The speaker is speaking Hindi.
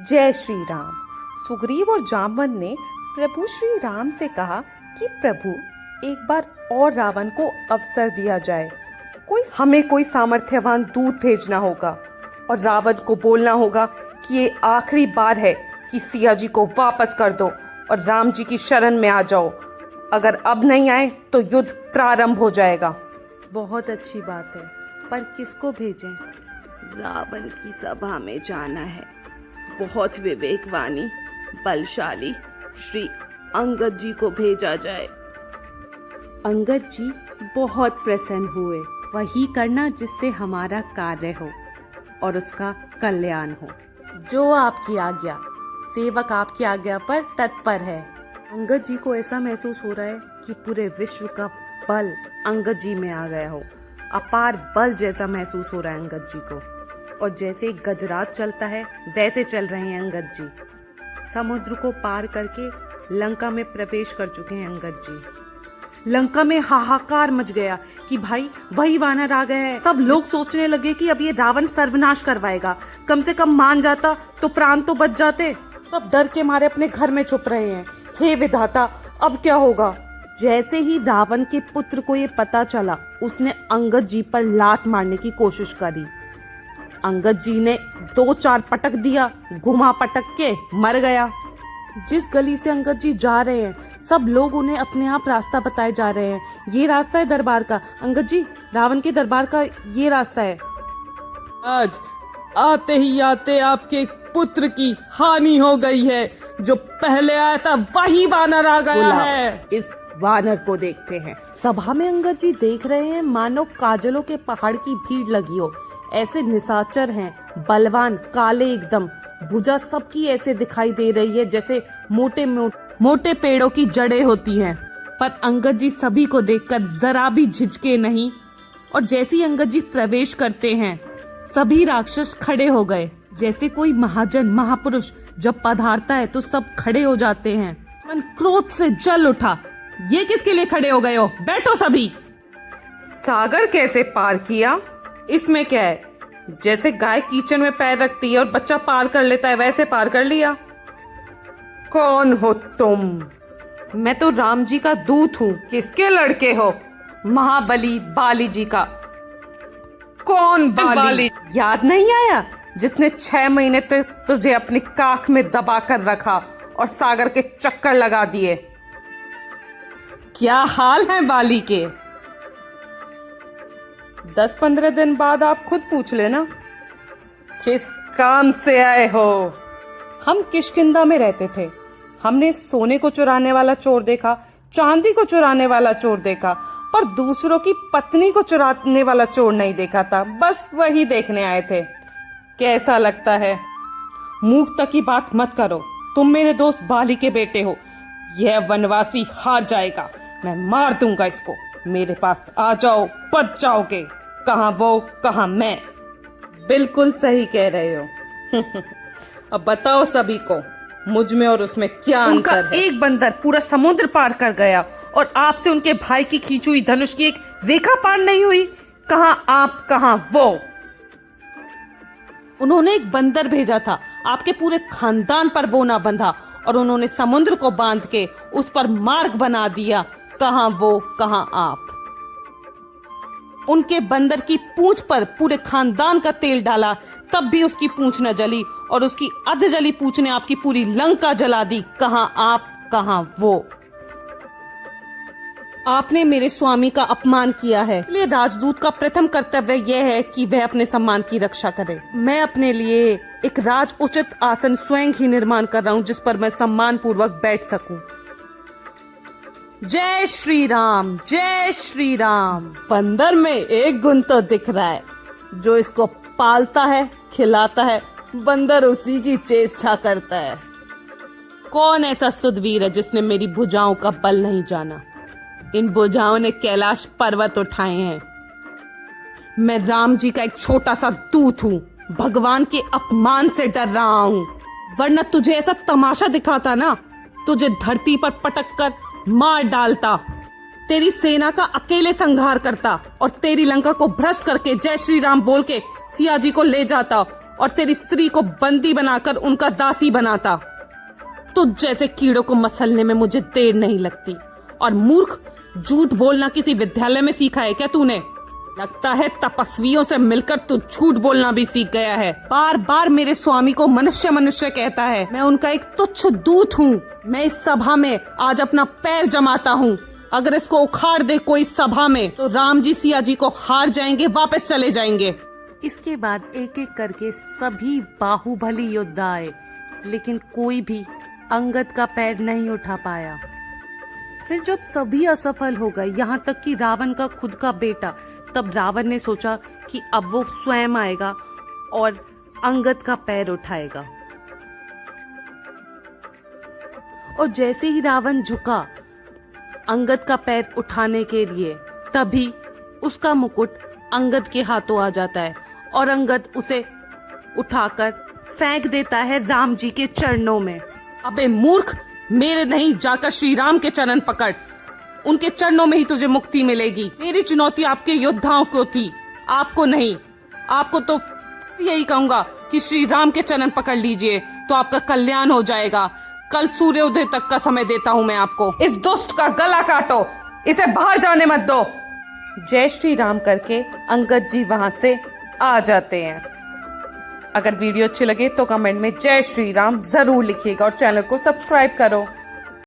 जय श्री राम। सुग्रीव और जामवंत ने प्रभु श्री राम से कहा कि प्रभु एक बार और रावण को अवसर दिया जाए। हमें कोई सामर्थ्यवान दूत भेजना होगा और रावण को बोलना होगा कि ये आखिरी बार है कि सिया जी को वापस कर दो और राम जी की शरण में आ जाओ। अगर अब नहीं आए तो युद्ध प्रारंभ हो जाएगा। बहुत अच्छी बात है, पर किसको भेजें? रावण की सभा में जाना है। बहुत विवेकवानी बलशाली श्री अंगद जी को भेजा जाए। अंगद जी बहुत प्रसन्न हुए। वही करना जिससे हमारा कार्य हो और उसका कल्याण हो। जो आपकी आज्ञा। सेवक आपकी आज्ञा पर तत्पर है। अंगद जी को ऐसा महसूस हो रहा है कि पूरे विश्व का बल अंगद जी में आ गया हो। अपार बल जैसा महसूस हो रहा है अंगद जी को। और जैसे गजराज चलता है वैसे चल रहे हैं अंगद जी। समुद्र को पार करके लंका में प्रवेश कर चुके हैं अंगद जी। लंका में हाहाकार मच गया कि भाई वही वानर आ गया है। सब लोग सोचने लगे कि अब ये रावण सर्वनाश करवाएगा। कम से कम मान जाता तो प्राण तो बच जाते। सब डर के मारे अपने घर में छुप रहे हैं। हे विधाता, अब क्या होगा? जैसे ही रावण के पुत्र को ये पता चला, उसने अंगद जी पर लात मारने की कोशिश करी। अंगद जी ने 2-4 पटक दिया, घुमा पटक के मर गया। जिस गली से अंगद जी जा रहे हैं, सब लोग उन्हें अपने आप रास्ता बताए जा रहे हैं। ये रास्ता है दरबार का। अंगद जी, रावण के दरबार का ये रास्ता है। आज आते ही आते आपके पुत्र की हानि हो गई है। जो पहले आया था वही वानर आ गया है। इस वानर को देखते हैं। सभा में अंगद जी देख रहे हैं मानो काजलों के पहाड़ की भीड़ लगी हो। ऐसे निशाचर हैं, बलवान, काले एकदम। भुजा सबकी ऐसे दिखाई दे रही है जैसे मोटे पेड़ों की जड़ें होती हैं। पर अंगद जी सभी को देखकर जरा भी झिझके नहीं। और जैसे ही अंगद जी प्रवेश करते हैं, सभी राक्षस खड़े हो गए। जैसे कोई महाजन महापुरुष जब पधारता है तो सब खड़े हो जाते हैं। मन क्रोध से जल उठा। ये किसके लिए खड़े हो गए हो? बैठो सभी। सागर कैसे पार किया? इसमें क्या है? जैसे गाय कीचड़ में पैर रखती है और बच्चा पार कर लेता है, वैसे पार कर लिया। कौन हो तुम? मैं तो राम जी का दूत हूँ। किसके लड़के हो? महाबली बाली जी का। कौन बाली? याद नहीं आया? जिसने 6 महीने तक तुझे अपनी काख में दबा कर रखा और सागर के चक्कर लगा दिए। क्या हाल है बाली के? 10-15 दिन बाद आप खुद पूछ लेना किस काम से आए हो। हम किष्किंधा में रहते थे। हमने सोने को चुराने वाला चोर देखा, चांदी को चुराने वाला चोर देखा, पर दूसरों की पत्नी को चुराने वाला चोर नहीं देखा था। बस वही देखने आए थे। कैसा लगता है? मूर्खता की बात मत करो। तुम मेरे दोस्त बाली के बेटे हो। यह वनवासी हार जाएगा। मैं मार दूंगा इसको। मेरे पास आ जाओ, बच जाओगे। कहाँ वो, कहाँ मैं। बिल्कुल सही कह रहे हो। अब बताओ सभी को मुझ में और उसमें क्या अंतर है? एक बंदर पूरा समुद्र पार कर गया और आपसे उनके भाई की खींची हुई धनुष की एक रेखा पार नहीं हुई। कहाँ आप, कहाँ वो। उन्होंने एक बंदर भेजा था, आपके पूरे खानदान पर वो ना बंधा और उन्होंने समुद्र को बांध के उस पर मार्ग बना दिया। कहाँ वो, कहाँ आप। उनके बंदर की पूंछ पर पूरे खानदान का तेल डाला, तब भी उसकी पूंछ न जली और उसकी अध जली पूंछ ने आपकी पूरी लंका जला दी। कहाँ आप, कहाँ वो। आपने मेरे स्वामी का अपमान किया है, इसलिए राजदूत का प्रथम कर्तव्य यह है कि वह अपने सम्मान की रक्षा करे। मैं अपने लिए एक राज उचित आसन स्वयं ही निर्माण कर रहा हूँ जिस पर मैं सम्मान पूर्वक बैठ सकूं। जय श्री राम, जय श्री राम। बंदर में एक गुण तो दिख रहा है। जो इसको पालता है, खिलाता है, बंदर उसी की चेष्टा करता है। कौन ऐसा सुधवीर है जिसने मेरी भुजाओं का बल नहीं जाना? इन भुजाओं ने कैलाश पर्वत उठाए हैं। मैं राम जी का एक छोटा सा दूत हूँ। भगवान के अपमान से डर रहा हूँ। वरना तुझे ऐसा तमाशा दिखाता ना, तुझे धरती पर पटक कर मार डालता। तेरी सेना का अकेले संहार करता और तेरी लंका को भ्रष्ट करके जय श्री राम बोल के सिया जी को ले जाता और तेरी स्त्री को बंदी बनाकर उनका दासी बनाता। तुझ जैसे कीड़ों को मसलने में मुझे देर नहीं लगती। और मूर्ख, झूठ बोलना किसी विद्यालय में सीखा है क्या तूने? लगता है तपस्वियों से मिलकर तू झूठ बोलना भी सीख गया है। बार बार मेरे स्वामी को मनुष्य मनुष्य कहता है। मैं उनका एक तुच्छ दूत हूँ। मैं इस सभा में आज अपना पैर जमाता हूँ। अगर इसको उखाड़ दे कोई सभा में तो राम जी सिया जी को हार जाएंगे, वापस चले जाएंगे। इसके बाद एक एक करके सभी बाहुबली योद्धा आए, लेकिन कोई भी अंगद का पैर नहीं उठा पाया। फिर जब सभी असफल हो गए, यहाँ तक कि रावण का खुद का बेटा, तब रावण ने सोचा कि अब वो स्वयं आएगा और अंगद का पैर उठाएगा। और जैसे ही रावण झुका अंगद का पैर उठाने के लिए, तभी उसका मुकुट अंगद के हाथों आ जाता है और अंगद उसे उठाकर फेंक देता है राम जी के चरणों में। अबे मूर्ख, मेरे नहीं, जाकर श्री राम के चरण पकड़। उनके चरणों में ही तुझे मुक्ति मिलेगी। मेरी चुनौती आपके योद्धाओं को थी, आपको नहीं। आपको तो यही कहूंगा कि श्री राम के चरण पकड़ लीजिए तो आपका कल्याण हो जाएगा। कल सूर्योदय तक का समय देता हूं मैं आपको। इस दुष्ट का गला काटो, इसे बाहर जाने मत दो। जय श्री राम करके अंगद जी वहां से आ जाते हैं। अगर वीडियो अच्छी लगे तो कमेंट में जय श्री राम जरूर लिखिएगा और चैनल को सब्सक्राइब करो।